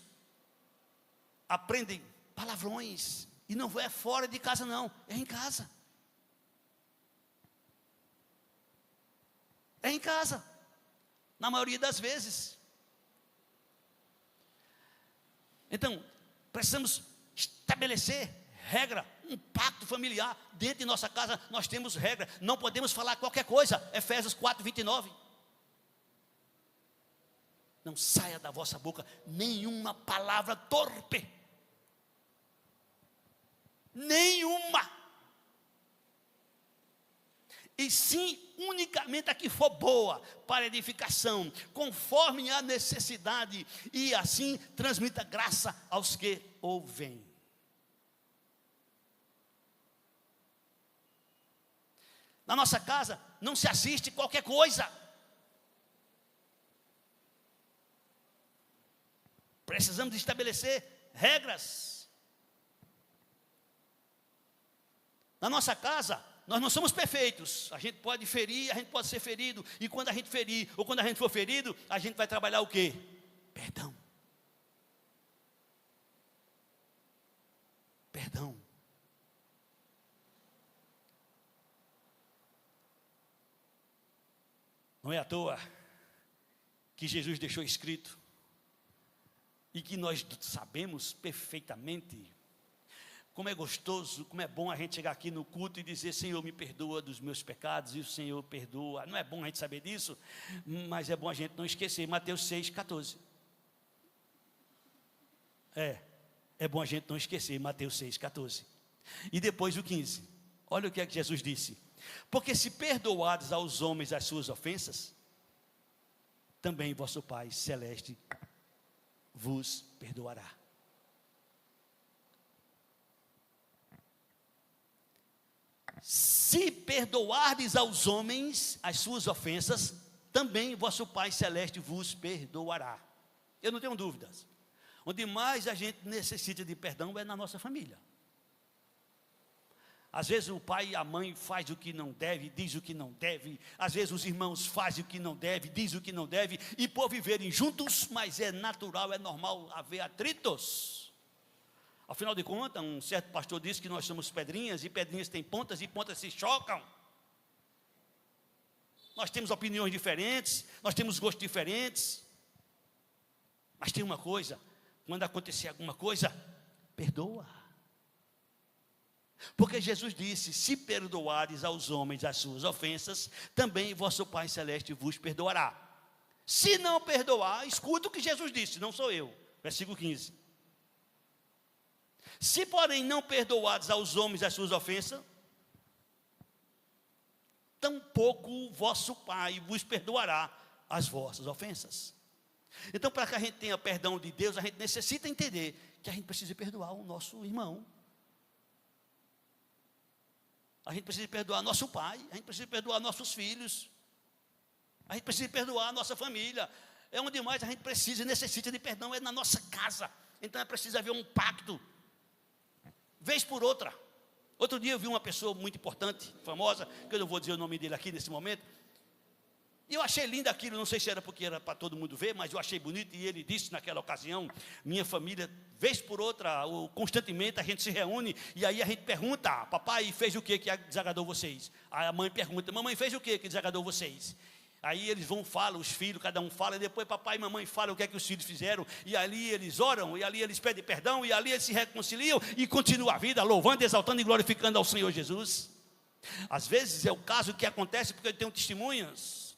aprendem palavrões, e não é fora de casa não, é em casa. É em casa, na maioria das vezes. Então, precisamos estabelecer regra, um pacto familiar. Dentro de nossa casa nós temos regra, não podemos falar qualquer coisa. Efésios 4:29. Não saia da vossa boca nenhuma palavra torpe. Nenhuma. E sim, unicamente a que for boa, para edificação, conforme a necessidade, e assim transmita graça aos que ouvem. Na nossa casa não se assiste qualquer coisa. Precisamos estabelecer regras. Na nossa casa, nós não somos perfeitos. A gente pode ferir, a gente pode ser ferido. E quando a gente ferir, ou quando a gente for ferido, a gente vai trabalhar o quê? Perdão. Perdão. Não é à toa que Jesus deixou escrito, e que nós sabemos perfeitamente, como é gostoso, como é bom a gente chegar aqui no culto e dizer: Senhor, me perdoa dos meus pecados, e o Senhor perdoa. Não é bom a gente saber disso, mas é bom a gente não esquecer, Mateus 6,14. É bom a gente não esquecer, Mateus 6,14. E depois o 15, olha o que é que Jesus disse: porque se perdoados aos homens as suas ofensas, também vosso Pai Celeste vos perdoará. Se perdoardes aos homens as suas ofensas, também vosso Pai Celeste vos perdoará. Eu não tenho dúvidas. Onde mais a gente necessita de perdão é na nossa família. Às vezes o pai e a mãe faz o que não deve, diz o que não deve. Às vezes os irmãos fazem o que não deve, diz o que não deve. E por viverem juntos, mas é natural, é normal haver atritos. Afinal de contas, um certo pastor disse que nós somos pedrinhas, e pedrinhas têm pontas, e pontas se chocam. Nós temos opiniões diferentes, nós temos gostos diferentes. Mas tem uma coisa: quando acontecer alguma coisa, perdoa. Porque Jesus disse: se perdoares aos homens as suas ofensas, também vosso Pai Celeste vos perdoará. Se não perdoar, escuta o que Jesus disse, não sou eu. Versículo 15. Se porém não perdoares aos homens as suas ofensas, tampouco o vosso Pai vos perdoará as vossas ofensas. Então, para que a gente tenha perdão de Deus, a gente necessita entender que a gente precisa perdoar o nosso irmão. A gente precisa perdoar nosso pai, a gente precisa perdoar nossos filhos, a gente precisa perdoar a nossa família. É onde mais a gente precisa e necessita de perdão, é na nossa casa. Então é preciso haver um pacto, vez por outra. Outro dia eu vi uma pessoa muito importante, famosa, que eu não vou dizer o nome dele aqui nesse momento, e eu achei lindo aquilo. Não sei se era porque era para todo mundo ver, mas eu achei bonito. E ele disse naquela ocasião: minha família, vez por outra, ou constantemente, a gente se reúne, e aí a gente pergunta: papai fez o que desagradou vocês? Aí a mãe pergunta: mamãe fez o que desagradou vocês? Aí eles vão, falam, os filhos, cada um fala, e depois papai e mamãe falam o que é que os filhos fizeram, e ali eles oram, e ali eles pedem perdão, e ali eles se reconciliam, e continua a vida, louvando, exaltando e glorificando ao Senhor Jesus. Às vezes é o caso que acontece porque eu tenho testemunhos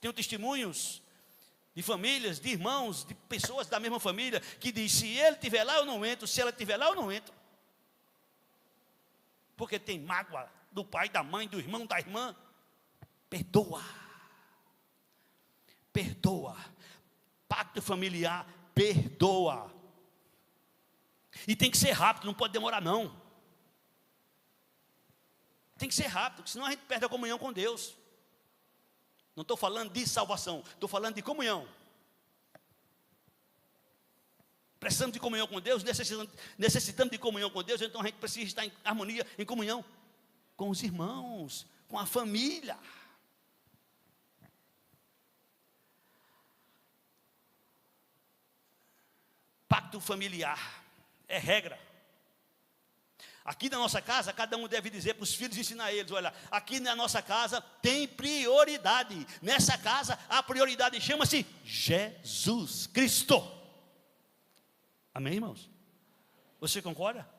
de famílias, de irmãos, de pessoas da mesma família, que diz: se ele estiver lá eu não entro, se ela estiver lá eu não entro, porque tem mágoa do pai, da mãe, do irmão, da irmã. Perdoa, pacto familiar, perdoa, e tem que ser rápido, não pode demorar não, tem que ser rápido, senão a gente perde a comunhão com Deus. Não estou falando de salvação, estou falando de comunhão. Precisamos de comunhão com Deus, necessitamos de comunhão com Deus, então a gente precisa estar em harmonia, em comunhão com os irmãos, com a família. Pacto familiar é regra. Aqui na nossa casa, cada um deve dizer para os filhos, ensinar eles: olha, aqui na nossa casa tem prioridade. Nessa casa, a prioridade chama-se Jesus Cristo. Amém, irmãos? Você concorda?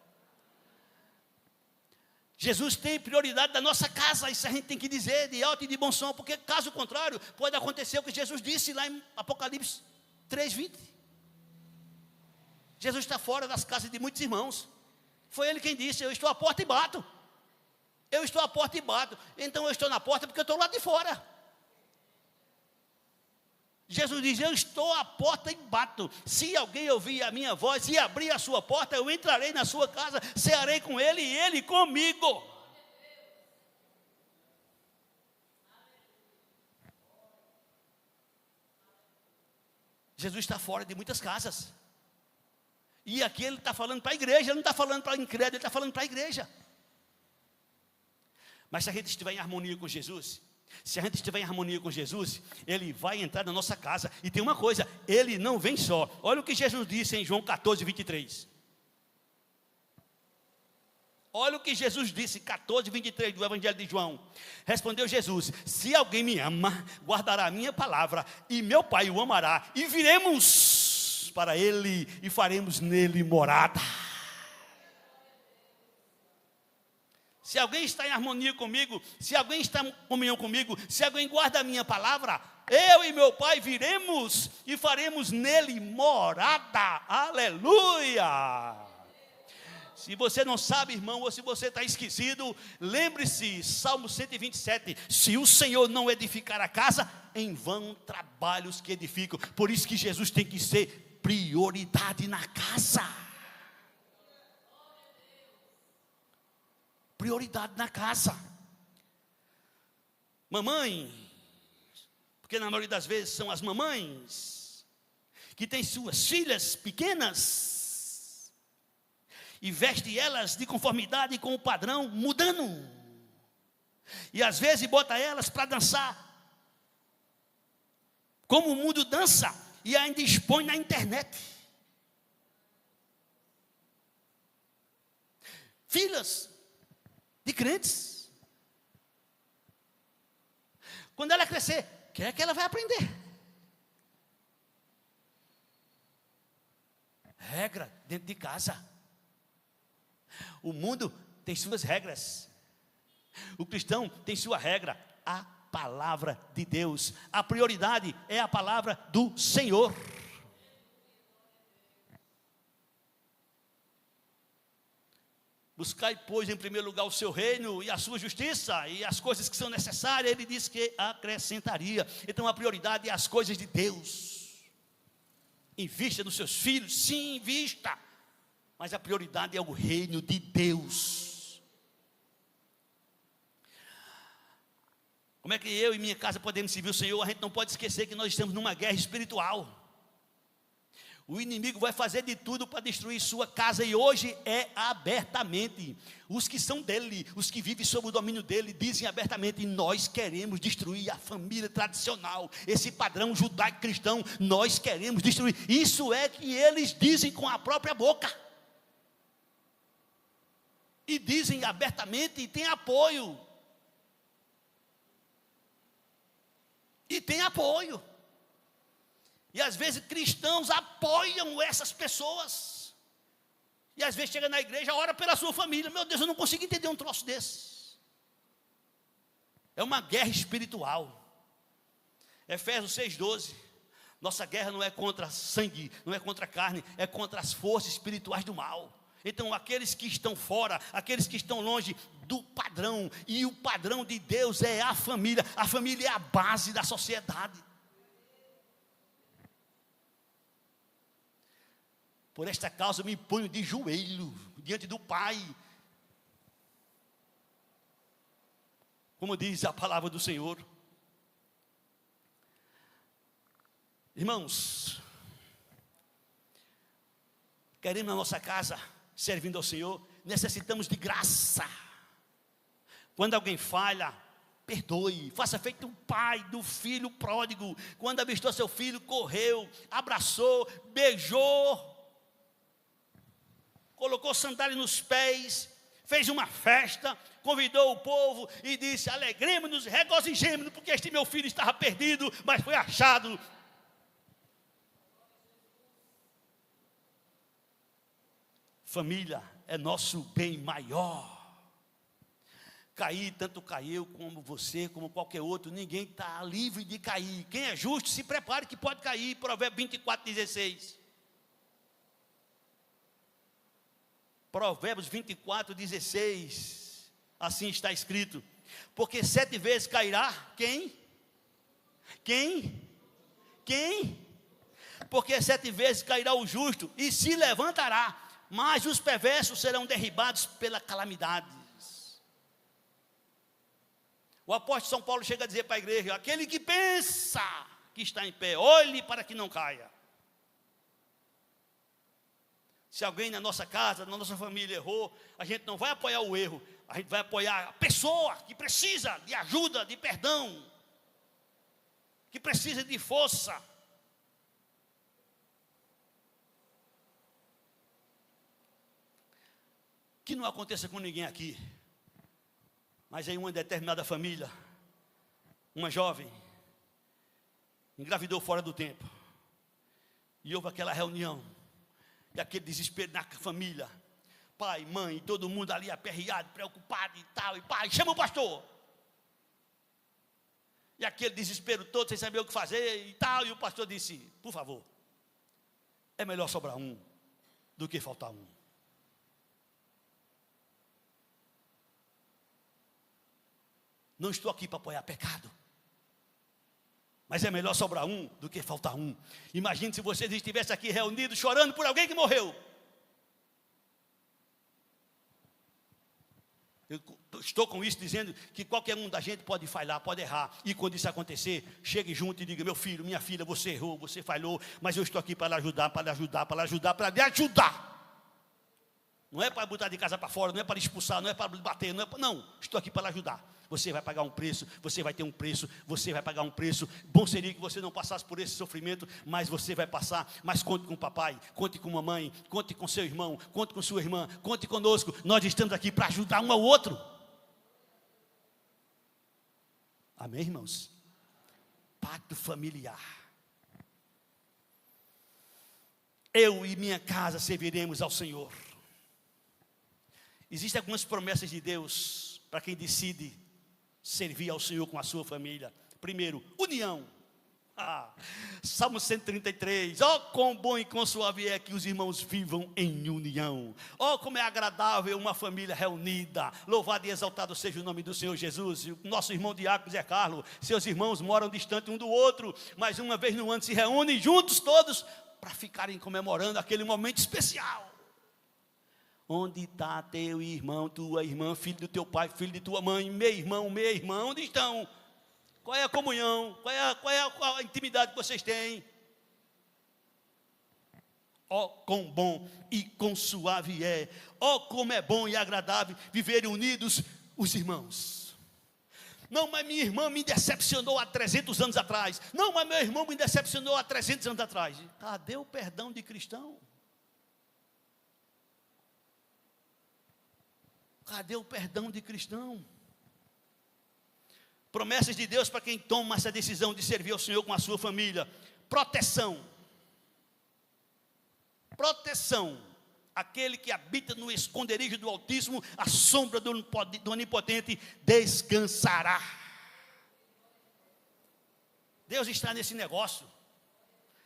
Jesus tem prioridade da nossa casa. Isso a gente tem que dizer de alto e de bom som, porque caso contrário, pode acontecer o que Jesus disse lá em Apocalipse 3:20. Jesus está fora das casas de muitos irmãos. Foi ele quem disse: eu estou à porta e bato. Eu estou à porta e bato. Então eu estou na porta porque eu estou lá de fora. Jesus diz: eu estou à porta e bato. Se alguém ouvir a minha voz e abrir a sua porta, eu entrarei na sua casa, cearei com ele e ele comigo. Jesus está fora de muitas casas. E aqui ele está falando para a igreja, ele não está falando para o incrédulo, ele está falando para a igreja. Mas se a gente estiver em harmonia com Jesus, Ele vai entrar na nossa casa. E tem uma coisa, Ele não vem só. Olha o que Jesus disse em João 14, 23. Olha o que Jesus disse, 14, 23 do Evangelho de João. Respondeu Jesus: se alguém me ama, guardará a minha palavra, e meu Pai o amará, e viremos para Ele, e faremos nele morada. Se alguém está em harmonia comigo, se alguém está em comunhão comigo, se alguém guarda a minha palavra, eu e meu Pai viremos e faremos nele morada. Aleluia! Se você não sabe, irmão, ou se você está esquecido, lembre-se, Salmo 127, se o Senhor não edificar a casa, em vão trabalhos que edificam. Por isso que Jesus tem que ser prioridade na casa. Prioridade na casa. Mamãe, porque na maioria das vezes são as mamães que têm suas filhas pequenas e veste elas de conformidade com o padrão, mudando. E às vezes bota elas para dançar como o mundo dança, e ainda expõe na internet. Filhas de crentes. Quando ela crescer, o que é que ela vai aprender? Regra dentro de casa. O mundo tem suas regras. O cristão tem sua regra. A palavra de Deus. A prioridade é a palavra do Senhor. Buscai, pois, em primeiro lugar o seu reino e a sua justiça, e as coisas que são necessárias, ele diz que acrescentaria. Então a prioridade é as coisas de Deus. Invista nos seus filhos, sim, invista. Mas a prioridade é o reino de Deus. Como é que eu e minha casa podemos servir o Senhor? A gente não pode esquecer que nós estamos numa guerra espiritual. O inimigo vai fazer de tudo para destruir sua casa, e hoje é abertamente. Os que são dele, os que vivem sob o domínio dele, dizem abertamente: nós queremos destruir a família tradicional, esse padrão judaico-cristão, nós queremos destruir. Isso é que eles dizem com a própria boca. E dizem abertamente, e tem apoio. E tem apoio. E às vezes cristãos apoiam essas pessoas. E às vezes chega na igreja, ora pela sua família. Meu Deus, eu não consigo entender um troço desse. É uma guerra espiritual. Efésios 6,12. Nossa guerra não é contra sangue, não é contra carne, é contra as forças espirituais do mal. Então aqueles que estão fora, aqueles que estão longe do padrão, e o padrão de Deus é a família. A família é a base da sociedade. Por esta causa eu me ponho de joelho diante do Pai. Como diz a palavra do Senhor. Irmãos, queremos na nossa casa, servindo ao Senhor, necessitamos de graça. Quando alguém falha, perdoe, faça feito um pai do filho pródigo. Quando avistou seu filho, correu, abraçou, beijou, colocou sandália nos pés, fez uma festa, convidou o povo e disse: alegremos-nos, regozijemos-nos, porque este meu filho estava perdido, mas foi achado. Família é nosso bem maior. Cair, tanto caiu como você, como qualquer outro, ninguém está livre de cair. Quem é justo, se prepare que pode cair. Provérbios 24:16. Provérbios 24:16, assim está escrito: porque 7 vezes cairá, quem? Porque 7 vezes cairá o justo, e se levantará, mas os perversos serão derribados pela calamidade. O apóstolo São Paulo chega a dizer para a igreja: aquele que pensa que está em pé, olhe para que não caia. Se alguém na nossa casa, na nossa família errou, a gente não vai apoiar o erro, a gente vai apoiar a pessoa que precisa de ajuda, de perdão, que precisa de força. Que não aconteça com ninguém aqui, mas em uma determinada família, uma jovem engravidou fora do tempo, e houve aquela reunião, e aquele desespero na família, pai, mãe, todo mundo ali aperreado, preocupado e tal, e pai, chama o pastor, e aquele desespero todo, sem saber o que fazer e tal, e o pastor disse, por favor, é melhor sobrar um, do que faltar um. Não estou aqui para apoiar pecado, mas é melhor sobrar um do que faltar um. Imagine se vocês estivessem aqui reunidos chorando por alguém que morreu. Eu estou com isso dizendo que qualquer um da gente pode falhar, pode errar. E quando isso acontecer, chegue junto e diga, meu filho, minha filha, você errou, você falhou, mas eu estou aqui para lhe ajudar, para lhe ajudar, para lhe ajudar, para lhe ajudar. Não é para botar de casa para fora, não é para expulsar, não é para bater, não, estou aqui para lhe ajudar. Você vai pagar um preço, você vai ter um preço, você vai pagar um preço. Bom seria que você não passasse por esse sofrimento, mas você vai passar. Mas conte com o papai, conte com a mamãe, conte com seu irmão, conte com sua irmã, conte conosco. Nós estamos aqui para ajudar um ao outro. Amém, irmãos? Pacto familiar. Eu e minha casa serviremos ao Senhor. Existem algumas promessas de Deus para quem decide servir ao Senhor com a sua família. Primeiro, união. Salmo 133. Quão bom e quão suave é que os irmãos vivam em união. Como é agradável uma família reunida. Louvado e exaltado seja o nome do Senhor Jesus. O nosso irmão Diácono Zé Carlos, seus irmãos moram distante um do outro, mas uma vez no ano se reúnem juntos todos para ficarem comemorando aquele momento especial. Onde está teu irmão, tua irmã, filho do teu pai, filho de tua mãe, meu irmão, minha irmã, onde estão? Qual é a comunhão? Qual é a intimidade que vocês têm? Quão bom e quão suave é. Como é bom e agradável viverem unidos os irmãos. Não, mas minha irmã me decepcionou há 300 anos atrás. Não, mas meu irmão me decepcionou há 300 anos atrás. Cadê o perdão de cristão? Cadê o perdão de cristão? Promessas de Deus para quem toma essa decisão de servir ao Senhor com a sua família. Proteção. Proteção. Aquele que habita no esconderijo do Altíssimo, a sombra do Onipotente, descansará. Deus está nesse negócio.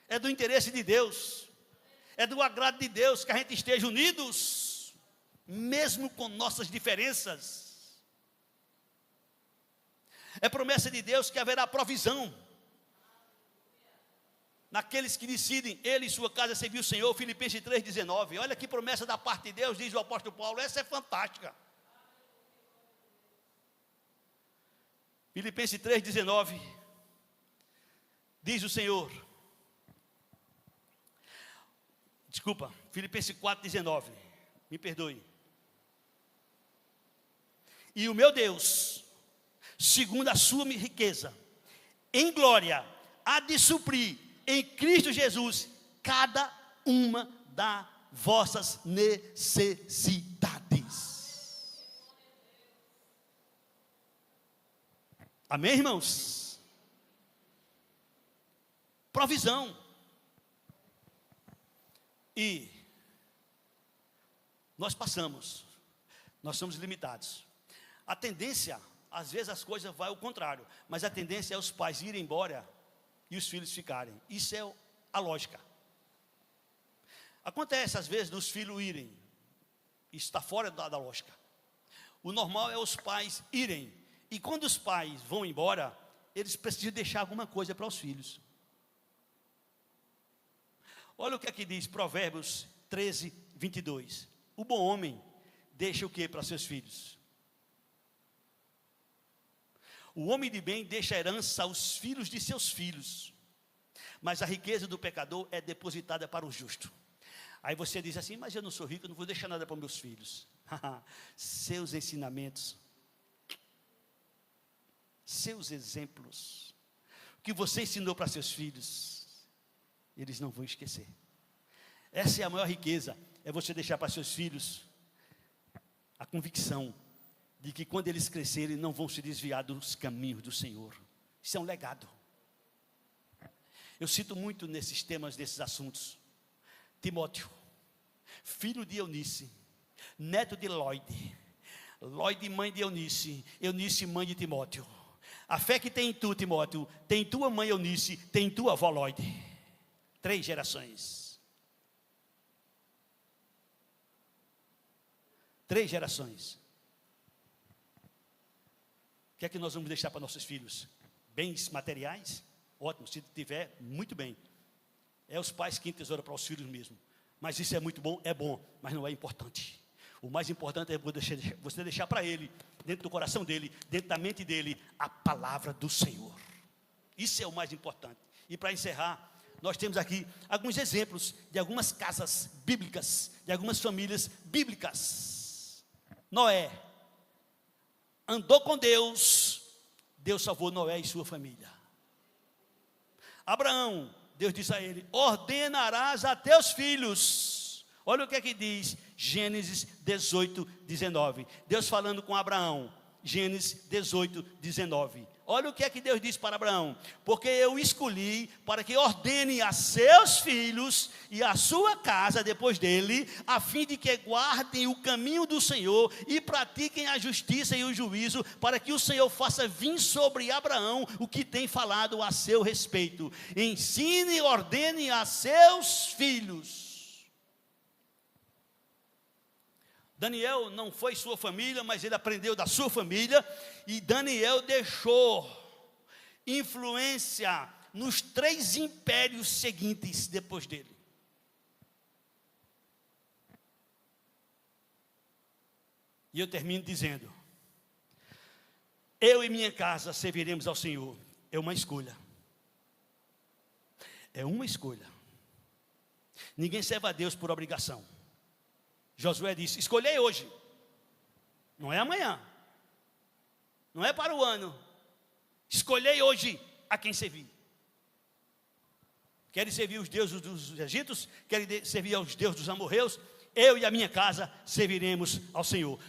É do interesse de Deus. É do agrado de Deus que a gente esteja unidos. Mesmo com nossas diferenças. É promessa de Deus que haverá provisão naqueles que decidem, ele e sua casa servir o Senhor. Filipenses 3,19. Olha que promessa da parte de Deus, diz o apóstolo Paulo. Essa é fantástica. Filipenses 3,19. Diz o Senhor. Desculpa, Filipenses 4,19. Me perdoe. E o meu Deus, segundo a sua riqueza, em glória, há de suprir em Cristo Jesus cada uma das vossas necessidades. Amém, irmãos? Provisão. E nós passamos, nós somos limitados. A tendência, às vezes as coisas vão ao contrário, mas a tendência é os pais irem embora e os filhos ficarem. Isso é a lógica. Acontece às vezes dos filhos irem, isso está fora da lógica. O normal é os pais irem, e quando os pais vão embora, eles precisam deixar alguma coisa para os filhos. Olha o que aqui diz Provérbios 13, 22. O bom homem deixa o que para seus filhos? O homem de bem deixa a herança aos filhos de seus filhos, mas a riqueza do pecador é depositada para o justo. Aí você diz assim, mas eu não sou rico, eu não vou deixar nada para meus filhos. Seus ensinamentos, seus exemplos, o que você ensinou para seus filhos, eles não vão esquecer. Essa é a maior riqueza, é você deixar para seus filhos a convicção de que quando eles crescerem, não vão se desviar dos caminhos do Senhor. Isso é um legado. Eu cito muito nesses temas, desses assuntos, Timóteo, filho de Eunice, neto de Lloyd, Lloyd mãe de Eunice, Eunice mãe de Timóteo. A fé que tem em tu, Timóteo, tem tua mãe Eunice, tem tua avó Lloyd. 3 gerações. 3 gerações. O que é que nós vamos deixar para nossos filhos? Bens materiais? Ótimo, se tiver, muito bem. É os pais que entesouram para os filhos mesmo. Mas isso é muito bom, mas não é importante. O mais importante é você deixar para ele, dentro do coração dele, dentro da mente dele, a palavra do Senhor. Isso é o mais importante. E para encerrar, nós temos aqui alguns exemplos de algumas casas bíblicas, de algumas famílias bíblicas. Noé andou com Deus, Deus salvou Noé e sua família. Abraão, Deus disse a ele, ordenarás a teus filhos. Olha o que é que diz Gênesis 18, 19. Deus falando com Abraão, Gênesis 18, 19. Olha o que é que Deus disse para Abraão: porque eu escolhi para que ordene a seus filhos e a sua casa depois dele, a fim de que guardem o caminho do Senhor e pratiquem a justiça e o juízo, para que o Senhor faça vir sobre Abraão o que tem falado a seu respeito. Ensine e ordene a seus filhos. Daniel não foi sua família, mas ele aprendeu da sua família, e Daniel deixou influência nos 3 impérios seguintes depois dele. E eu termino dizendo: eu e minha casa serviremos ao Senhor. É uma escolha. É uma escolha. Ninguém serve a Deus por obrigação. Josué disse: escolhei hoje, não é amanhã, não é para o ano, escolhei hoje a quem servir. Querem servir os deuses dos egípcios, querem servir aos deuses dos amorreus, eu e a minha casa serviremos ao Senhor.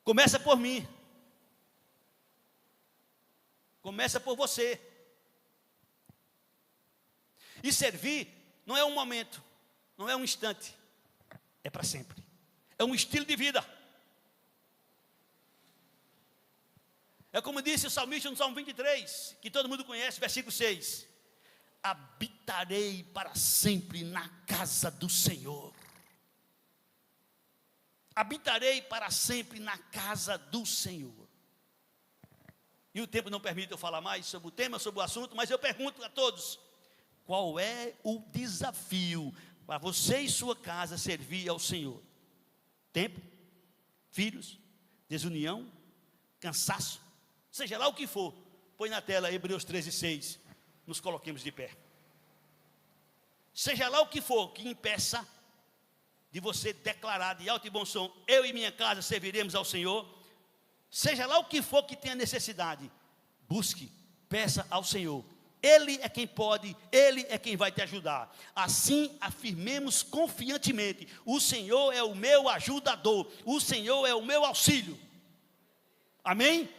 Começa por mim, começa por você. E servir não é um momento, não é um instante, é para sempre. É um estilo de vida. É como disse o salmista no Salmo 23, que todo mundo conhece, versículo 6. Habitarei para sempre na casa do Senhor. Habitarei para sempre na casa do Senhor. E o tempo não permite eu falar mais sobre o tema, sobre o assunto, mas eu pergunto a todos: qual é o desafio para você e sua casa servir ao Senhor? Tempo, filhos, desunião, cansaço, seja lá o que for. Põe na tela Hebreus 13:6. Nos coloquemos de pé. Seja lá o que for que impeça de você declarar de alto e bom som: eu e minha casa serviremos ao Senhor. Seja lá o que for que tenha necessidade, busque, peça ao Senhor. Ele é quem pode, Ele é quem vai te ajudar. Assim afirmemos confiantemente: o Senhor é o meu ajudador, o Senhor é o meu auxílio. Amém?